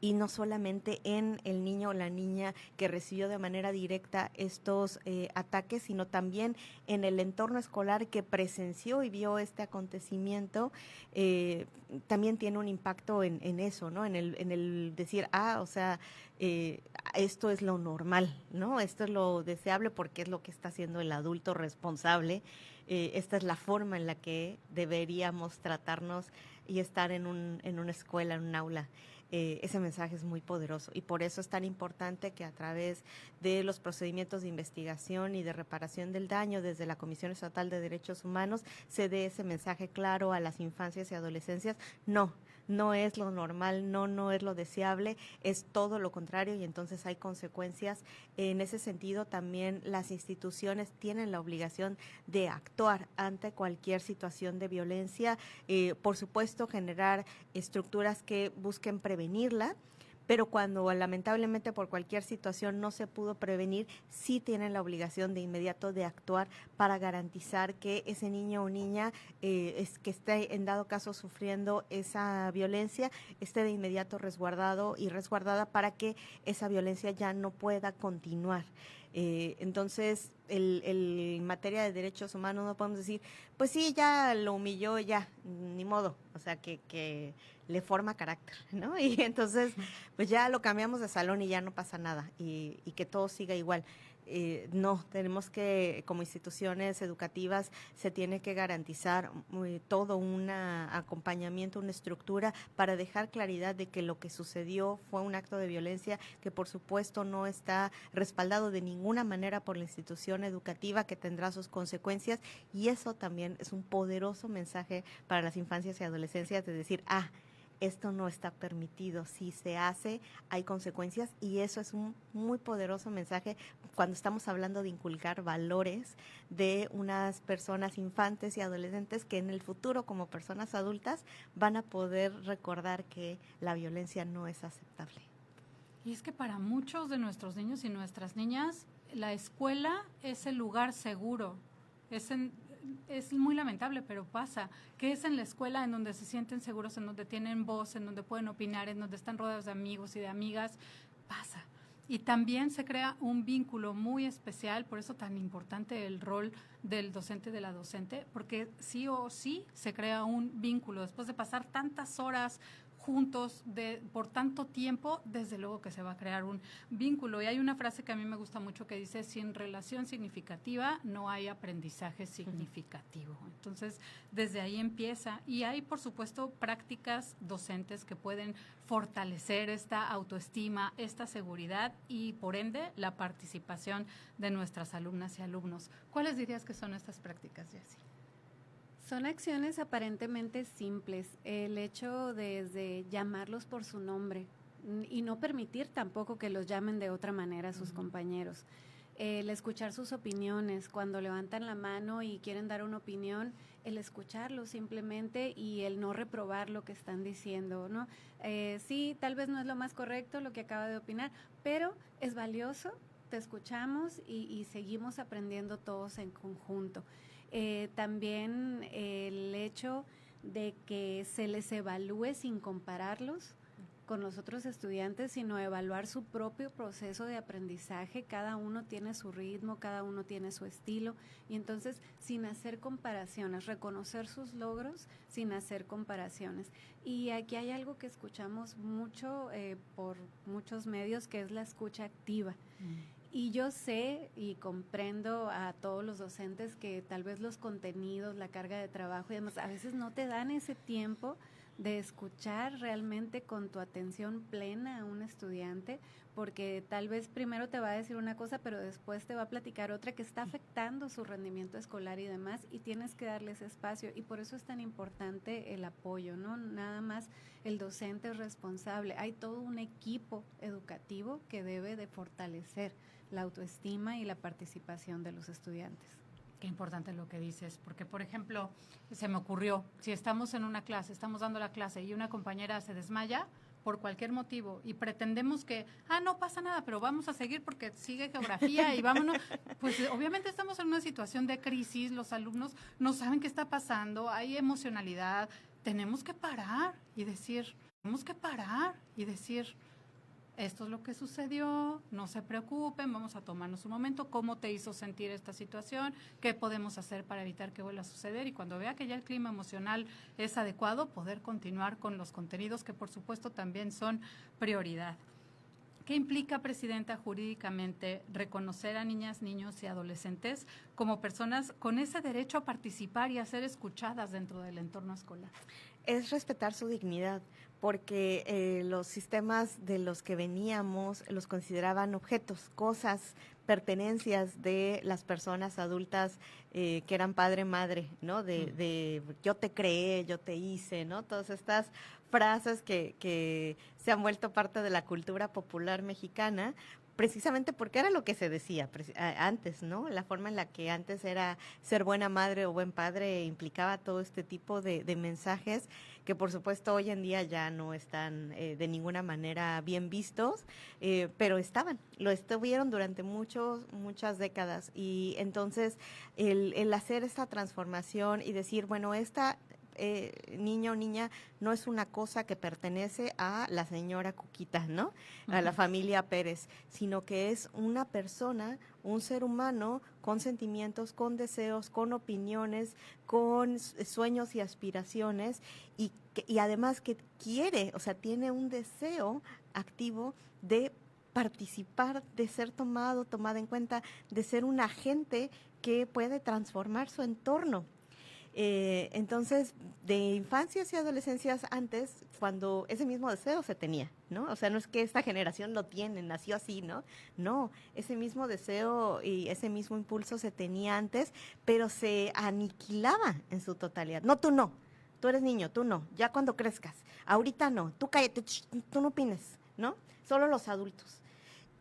Y no solamente en el niño o la niña que recibió de manera directa estos ataques, sino también en el entorno escolar que presenció y vio este acontecimiento, también tiene un impacto en eso, ¿no? En el decir, esto es lo normal, ¿no? Esto es lo deseable porque es lo que está haciendo el adulto responsable. Esta es la forma en la que deberíamos tratarnos y estar en una escuela, en un aula. Ese mensaje es muy poderoso y por eso es tan importante que a través de los procedimientos de investigación y de reparación del daño desde la Comisión Estatal de Derechos Humanos se dé ese mensaje claro a las infancias y adolescencias. No es lo normal, no es lo deseable, es todo lo contrario y entonces hay consecuencias. En ese sentido, también las instituciones tienen la obligación de actuar ante cualquier situación de violencia, por supuesto, generar estructuras que busquen prevenirla, pero cuando lamentablemente por cualquier situación no se pudo prevenir, sí tienen la obligación de inmediato de actuar para garantizar que ese niño o niña que esté en dado caso sufriendo esa violencia, esté de inmediato resguardado y resguardada para que esa violencia ya no pueda continuar. Entonces, en materia de derechos humanos no podemos decir, pues sí, ya lo humilló, ya, ni modo, o sea, que le forma carácter, ¿no? Y entonces, pues ya lo cambiamos de salón y ya no pasa nada y que todo siga igual. No, tenemos que, como instituciones educativas, se tiene que garantizar todo un acompañamiento, una estructura para dejar claridad de que lo que sucedió fue un acto de violencia que por supuesto no está respaldado de ninguna manera por la institución educativa, que tendrá sus consecuencias, y eso también es un poderoso mensaje para las infancias y adolescencias de decir, esto no está permitido, si se hace hay consecuencias, y eso es un muy poderoso mensaje cuando estamos hablando de inculcar valores de unas personas infantes y adolescentes que en el futuro como personas adultas van a poder recordar que la violencia no es aceptable. Y es que para muchos de nuestros niños y nuestras niñas la escuela es el lugar seguro, es muy lamentable, pero pasa, que es en la escuela en donde se sienten seguros, en donde tienen voz, en donde pueden opinar, en donde están rodeados de amigos y de amigas, pasa. Y también se crea un vínculo muy especial, por eso tan importante el rol del docente, de la docente, porque sí o sí se crea un vínculo. Después de pasar tantas horas juntos por tanto tiempo, desde luego que se va a crear un vínculo. Y hay una frase que a mí me gusta mucho que dice, sin relación significativa no hay aprendizaje significativo. Entonces, desde ahí empieza. Y hay, por supuesto, prácticas docentes que pueden fortalecer esta autoestima, esta seguridad y, por ende, la participación de nuestras alumnas y alumnos. ¿Cuáles dirías que son estas prácticas, Jessie? Son acciones aparentemente simples, el hecho de llamarlos por su nombre y no permitir tampoco que los llamen de otra manera a sus compañeros. el escuchar sus opiniones, cuando levantan la mano y quieren dar una opinión, el escucharlo simplemente y el no reprobar lo que están diciendo, ¿no? Sí, tal vez no es lo más correcto lo que acaba de opinar, pero es valioso, te escuchamos y seguimos aprendiendo todos en conjunto. También el hecho de que se les evalúe sin compararlos con los otros estudiantes, sino evaluar su propio proceso de aprendizaje. Cada uno tiene su ritmo, cada uno tiene su estilo, y entonces sin hacer comparaciones, reconocer sus logros sin hacer comparaciones. Y aquí hay algo que escuchamos mucho por muchos medios, que es la escucha activa. Y yo sé y comprendo a todos los docentes que tal vez los contenidos, la carga de trabajo y demás, a veces no te dan ese tiempo de escuchar realmente con tu atención plena a un estudiante, porque tal vez primero te va a decir una cosa, pero después te va a platicar otra que está afectando su rendimiento escolar y demás, y tienes que darle ese espacio, y por eso es tan importante el apoyo, ¿no? Nada más el docente es responsable, hay todo un equipo educativo que debe de fortalecer la autoestima y la participación de los estudiantes. Qué importante lo que dices, porque, por ejemplo, se me ocurrió, si estamos en una clase, estamos dando la clase y una compañera se desmaya por cualquier motivo y pretendemos que, no pasa nada, pero vamos a seguir porque sigue geografía y vámonos, pues obviamente estamos en una situación de crisis, los alumnos no saben qué está pasando, hay emocionalidad, tenemos que parar y decir, esto es lo que sucedió, no se preocupen, vamos a tomarnos un momento, ¿cómo te hizo sentir esta situación? ¿Qué podemos hacer para evitar que vuelva a suceder? Y cuando vea que ya el clima emocional es adecuado, poder continuar con los contenidos que por supuesto también son prioridad. ¿Qué implica, Presidenta, jurídicamente reconocer a niñas, niños y adolescentes como personas con ese derecho a participar y a ser escuchadas dentro del entorno escolar? Es respetar su dignidad, porque los sistemas de los que veníamos los consideraban objetos, cosas, pertenencias de las personas adultas que eran padre, madre, ¿no? De yo te creé, yo te hice, ¿no? Todas estas frases que se han vuelto parte de la cultura popular mexicana, precisamente porque era lo que se decía antes, ¿no? La forma en la que antes era ser buena madre o buen padre implicaba todo este tipo de mensajes que por supuesto hoy en día ya no están de ninguna manera bien vistos, pero lo estuvieron durante muchas décadas, y entonces el hacer esta transformación y decir, bueno, niño o niña no es una cosa que pertenece a la señora Cuquita, ¿no? A la familia Pérez, sino que es una persona, un ser humano con sentimientos, con deseos, con opiniones, con sueños y aspiraciones, y además que quiere, o sea, tiene un deseo activo de participar, de ser tomada en cuenta, de ser un agente que puede transformar su entorno. Entonces, de infancias y adolescencias antes, cuando ese mismo deseo se tenía, ¿no? O sea, no es que esta generación lo tiene, nació así, ¿no? No, ese mismo deseo y ese mismo impulso se tenía antes, pero se aniquilaba en su totalidad. No, tú eres niño, tú no, ya cuando crezcas, ahorita no, tú cállate, tú no opines, ¿no? Solo los adultos.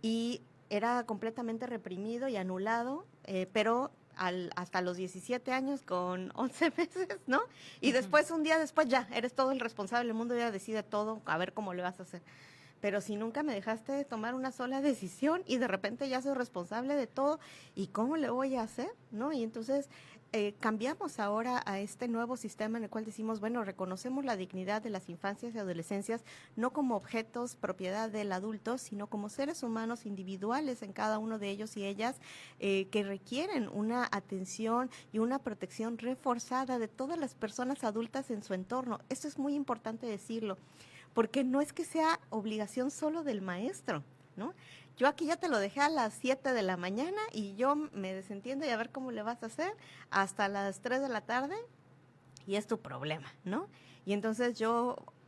Y era completamente reprimido y anulado, pero hasta los 17 años con 11 meses, ¿no? Y después, un día después, ya, eres todo el responsable, el mundo ya decide todo, a ver cómo le vas a hacer. Pero si nunca me dejaste tomar una sola decisión y de repente ya soy responsable de todo, ¿y cómo le voy a hacer? ¿No? Y entonces cambiamos ahora a este nuevo sistema en el cual decimos, bueno, reconocemos la dignidad de las infancias y adolescencias no como objetos propiedad del adulto, sino como seres humanos individuales en cada uno de ellos y ellas que requieren una atención y una protección reforzada de todas las personas adultas en su entorno. Esto es muy importante decirlo, porque no es que sea obligación solo del maestro, ¿no? Yo aquí ya te lo dejé a las 7 de la mañana y yo me desentiendo y a ver cómo le vas a hacer hasta las 3 de la tarde y es tu problema, ¿no? Y entonces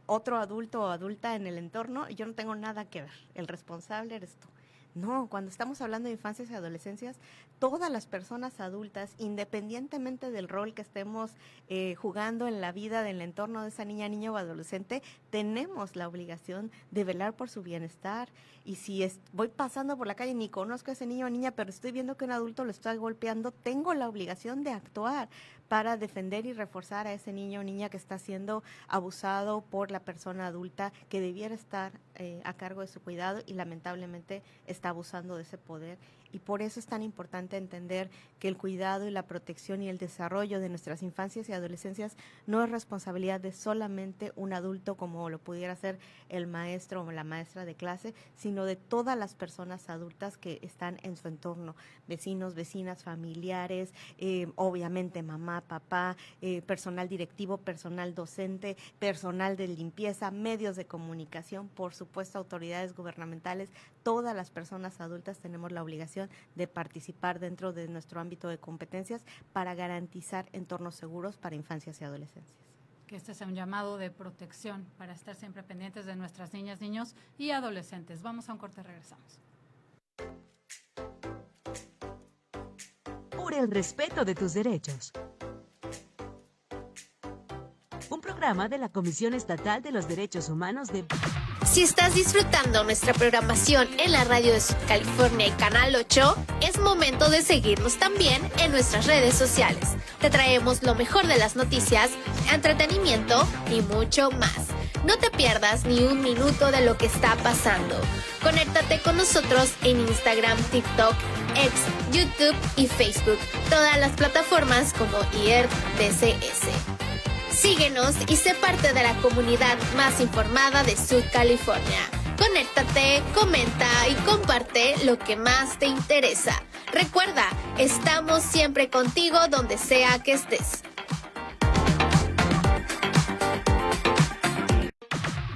otro adulto o adulta en el entorno, yo no tengo nada que ver, el responsable eres tú. No, cuando estamos hablando de infancias y adolescencias, todas las personas adultas, independientemente del rol que estemos jugando en la vida del entorno de esa niña, niño o adolescente, tenemos la obligación de velar por su bienestar. Y si voy pasando por la calle y ni conozco a ese niño o niña, pero estoy viendo que un adulto lo está golpeando, tengo la obligación de actuar para defender y reforzar a ese niño o niña que está siendo abusado por la persona adulta que debiera estar a cargo de su cuidado y lamentablemente está abusando de ese poder. Y por eso es tan importante entender que el cuidado y la protección y el desarrollo de nuestras infancias y adolescencias no es responsabilidad de solamente un adulto como lo pudiera ser el maestro o la maestra de clase, sino de todas las personas adultas que están en su entorno, vecinos, vecinas, familiares, obviamente mamá, papá, personal directivo, personal docente, personal de limpieza, medios de comunicación, por supuesto autoridades gubernamentales. Todas las personas adultas tenemos la obligación de participar dentro de nuestro ámbito de competencias para garantizar entornos seguros para infancias y adolescencias. Que este sea un llamado de protección para estar siempre pendientes de nuestras niñas, niños y adolescentes. Vamos a un corte, regresamos. Por el respeto de tus derechos. Un programa de la Comisión Estatal de los Derechos Humanos de... Si estás disfrutando nuestra programación en la radio de California y Canal 8, es momento de seguirnos también en nuestras redes sociales. Te traemos lo mejor de las noticias, entretenimiento y mucho más. No te pierdas ni un minuto de lo que está pasando. Conéctate con nosotros en Instagram, TikTok, X, YouTube y Facebook. Todas las plataformas como IERDCS. Síguenos y sé parte de la comunidad más informada de Sud California. Conéctate, comenta y comparte lo que más te interesa. Recuerda, estamos siempre contigo donde sea que estés.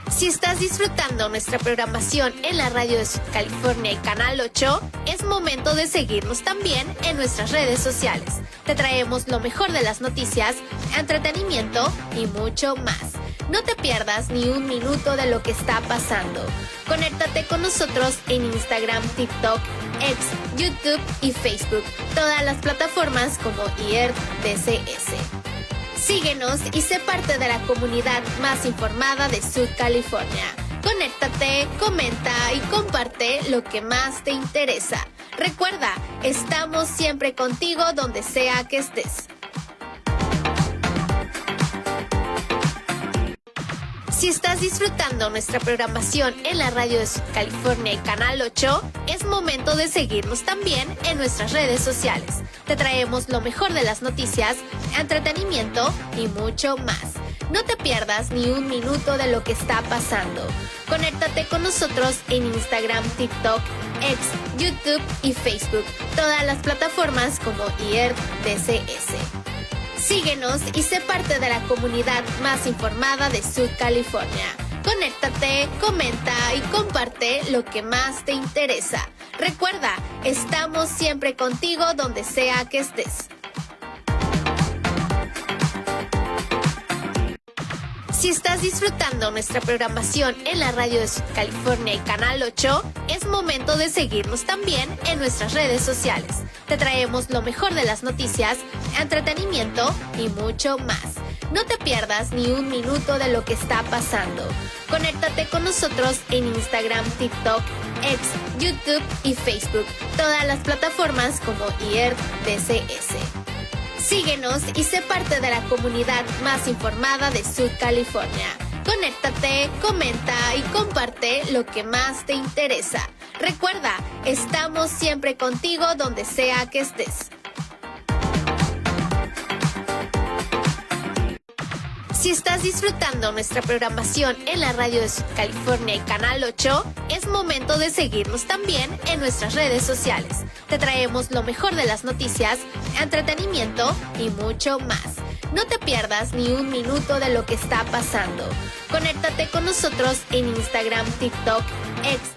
Si estás disfrutando nuestra programación en la radio de Sud California y Canal 8, es momento de seguirnos también en nuestras redes sociales. Te traemos lo mejor de las noticias, entretenimiento y mucho más. No te pierdas ni un minuto de lo que está pasando. Conéctate con nosotros en Instagram, TikTok, X, YouTube y Facebook. Todas las plataformas como IERDCS. Síguenos y sé parte de la comunidad más informada de Sud California. Conéctate, comenta y comparte lo que más te interesa. Recuerda, estamos siempre contigo donde sea que estés. Si estás disfrutando nuestra programación en la radio de Sud California y Canal 8, es momento de seguirnos también en nuestras redes sociales. Te traemos lo mejor de las noticias, entretenimiento y mucho más. No te pierdas ni un minuto de lo que está pasando. Conéctate con nosotros en Instagram, TikTok, X, YouTube y Facebook. Todas las plataformas como IERDCS. Síguenos y sé parte de la comunidad más informada de Sud California. Conéctate, comenta y comparte lo que más te interesa. Recuerda, estamos siempre contigo donde sea que estés. Si estás disfrutando nuestra programación en la radio de Sud California y Canal 8, es momento de seguirnos también en nuestras redes sociales. Te traemos lo mejor de las noticias, entretenimiento y mucho más. No te pierdas ni un minuto de lo que está pasando. Conéctate con nosotros en Instagram, TikTok, X, YouTube y Facebook. Todas las plataformas como IERDCS. Síguenos y sé parte de la comunidad más informada de Sud California. Conéctate, comenta y comparte lo que más te interesa. Recuerda, estamos siempre contigo donde sea que estés. Si estás disfrutando nuestra programación en la radio de Sud California y Canal 8, es momento de seguirnos también en nuestras redes sociales. Te traemos lo mejor de las noticias, entretenimiento y mucho más. No te pierdas ni un minuto de lo que está pasando. Conéctate con nosotros en Instagram, TikTok, X.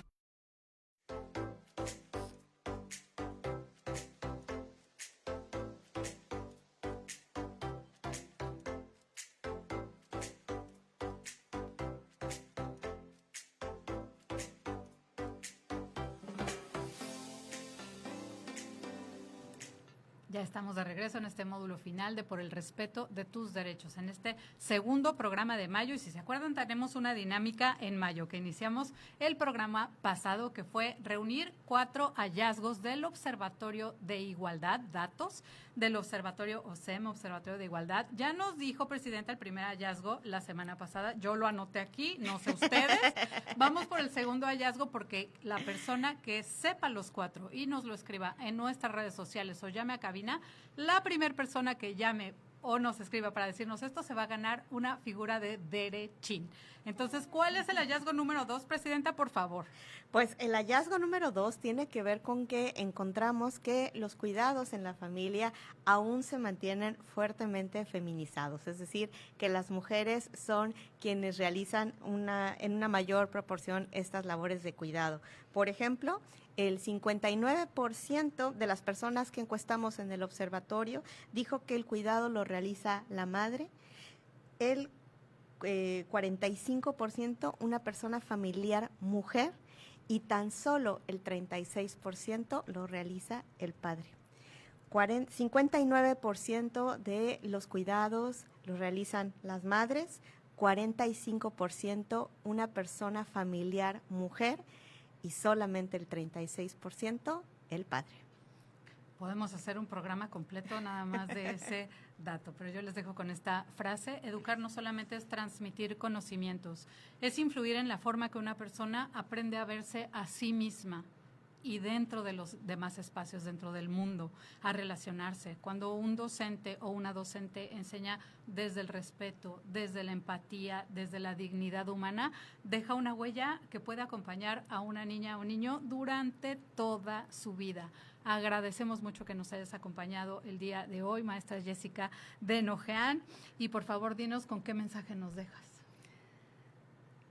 Ya estamos de regreso en este módulo final de Por el respeto de tus derechos, en este segundo programa de mayo. Y si se acuerdan, tenemos una dinámica en mayo que iniciamos el programa pasado, que fue reunir 4 hallazgos del Observatorio de Igualdad, datos del Observatorio OSEM, Observatorio de Igualdad. Ya nos dijo, Presidenta, el primer hallazgo la semana pasada. Yo lo anoté aquí, no sé ustedes. Vamos por el segundo hallazgo, porque la persona que sepa los 4 y nos lo escriba en nuestras redes sociales o llame a cabina, la primera persona que llame o nos escriba para decirnos esto se va a ganar una figura de derechín. Entonces, ¿cuál es el hallazgo número 2, Presidenta, por favor? Pues el hallazgo número 2 tiene que ver con que encontramos que los cuidados en la familia aún se mantienen fuertemente feminizados, es decir, que las mujeres son quienes realizan en una mayor proporción estas labores de cuidado. Por ejemplo, el 59% de las personas que encuestamos en el observatorio dijo que el cuidado lo realiza la madre, el 45% una persona familiar mujer y tan solo el 36% lo realiza el padre. 59% de los cuidados los realizan las madres, 45% una persona familiar mujer y solamente el 36% el padre. Podemos hacer un programa completo nada más de ese dato, pero yo les dejo con esta frase: educar no solamente es transmitir conocimientos, es influir en la forma que una persona aprende a verse a sí misma y dentro de los demás espacios, dentro del mundo, a relacionarse. Cuando un docente o una docente enseña desde el respeto, desde la empatía, desde la dignidad humana, deja una huella que puede acompañar a una niña o un niño durante toda su vida. Agradecemos mucho que nos hayas acompañado el día de hoy, maestra Jessica de Nojean, y por favor dinos con qué mensaje nos dejas.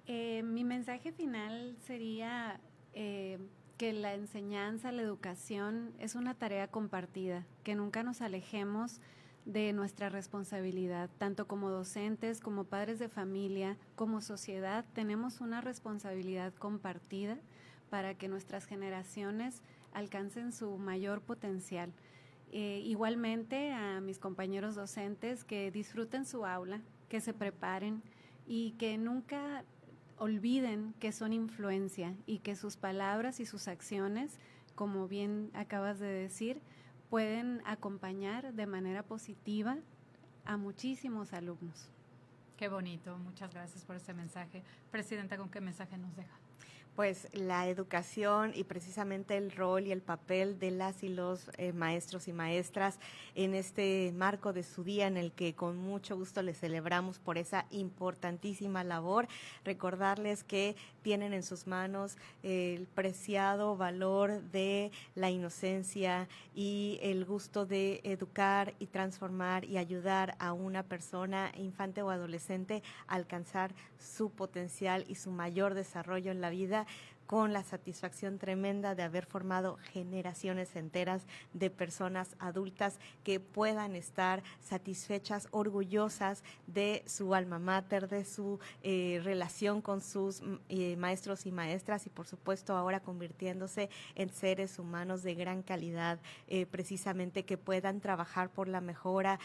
Mi mensaje final sería que la enseñanza, la educación es una tarea compartida, que nunca nos alejemos de nuestra responsabilidad, tanto como docentes, como padres de familia, como sociedad. Tenemos una responsabilidad compartida para que nuestras generaciones alcancen su mayor potencial. Igualmente a mis compañeros docentes, que disfruten su aula, que se preparen y que nunca olviden que son influencia y que sus palabras y sus acciones, como bien acabas de decir, pueden acompañar de manera positiva a muchísimos alumnos. Qué bonito, muchas gracias por este mensaje. Presidenta, ¿con qué mensaje nos deja? Pues la educación y precisamente el rol y el papel de las y los maestros y maestras en este marco de su día, en el que con mucho gusto les celebramos por esa importantísima labor. Recordarles que tienen en sus manos el preciado valor de la inocencia y el gusto de educar y transformar y ayudar a una persona, infante o adolescente, a alcanzar su potencial y su mayor desarrollo en la vida, con la satisfacción tremenda de haber formado generaciones enteras de personas adultas que puedan estar satisfechas, orgullosas de su alma mater, de su relación con sus maestros y maestras, y por supuesto ahora convirtiéndose en seres humanos de gran calidad, precisamente que puedan trabajar por la mejora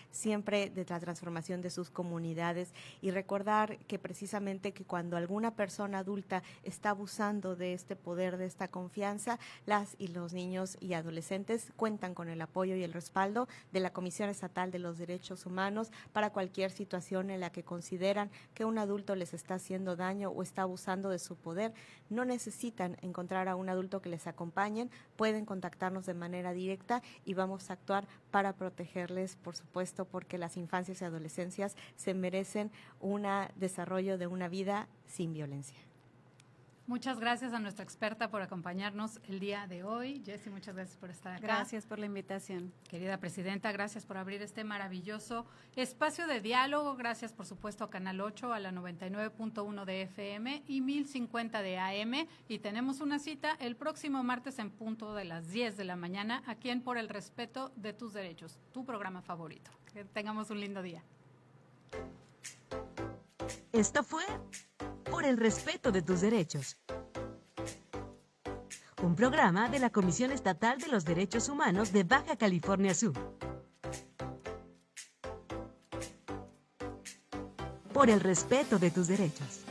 siempre de la transformación de sus comunidades, y recordar que precisamente que cuando alguna persona adulta está abusando de este poder, de esta confianza, las y los niños y adolescentes cuentan con el apoyo y el respaldo de la Comisión Estatal de los Derechos Humanos para cualquier situación en la que consideran que un adulto les está haciendo daño o está abusando de su poder. No necesitan encontrar a un adulto que les acompañe, pueden contactarnos de manera directa y vamos a actuar para protegerles, por supuesto, porque las infancias y adolescencias se merecen un desarrollo de una vida sin violencia. Muchas gracias a nuestra experta por acompañarnos el día de hoy. Jessie, muchas gracias por estar acá. Gracias por la invitación. Querida presidenta, gracias por abrir este maravilloso espacio de diálogo. Gracias, por supuesto, a Canal 8, a la 99.1 de FM y 1050 de AM. Y tenemos una cita el próximo martes en punto de las 10 de la mañana, aquí en Por el Respeto de tus Derechos, tu programa favorito. Que tengamos un lindo día. Esto fue Por el Respeto de tus Derechos, un programa de la Comisión Estatal de los Derechos Humanos de Baja California Sur. Por el respeto de tus derechos.